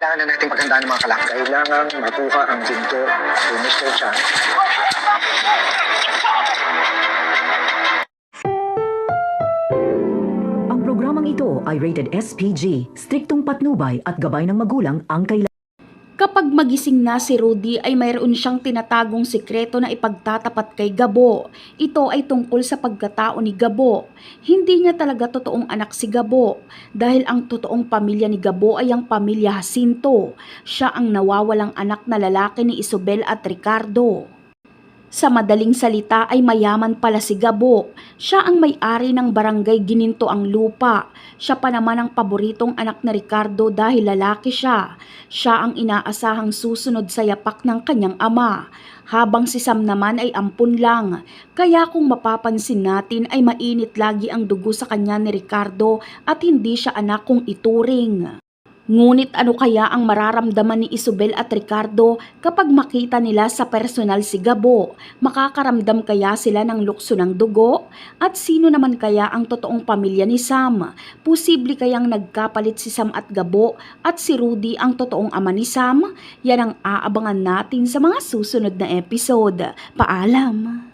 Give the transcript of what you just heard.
Kailangan na natin paghandaan ng mga kalakal. Kailangan makuha ang ginto ni Mr. Chan. Ang programang ito ay rated SPG, striktong patnubay at gabay ng magulang ang kailangan. Kapag magising na si Rudy ay mayroon siyang tinatagong sikreto na ipagtatapat kay Gabo. Ito ay tungkol sa pagkatao ni Gabo. Hindi niya talaga totoong anak si Gabo dahil ang totoong pamilya ni Gabo ay ang pamilya Jacinto. Siya ang nawawalang anak na lalaki ni Isobel at Ricardo. Sa madaling salita ay mayaman pala si Gabo. Siya ang may-ari ng barangay Gininto ang Lupa. Siya pa naman ang paboritong anak na Ricardo dahil lalaki siya. Siya ang inaasahang susunod sa yapak ng kanyang ama. Habang si Sam naman ay ampun lang. Kaya kung mapapansin natin ay mainit lagi ang dugo sa kanya ni Ricardo at hindi siya anak kung ituring. Ngunit ano kaya ang mararamdaman ni Isobel at Ricardo kapag makita nila sa personal si Gabo? Makakaramdam kaya sila ng lukso ng dugo? At sino naman kaya ang totoong pamilya ni Sam? Posible kayang nagkapalit si Sam at Gabo at si Rudy ang totoong ama ni Sam? Yan ang aabangan natin sa mga susunod na episode. Paalam!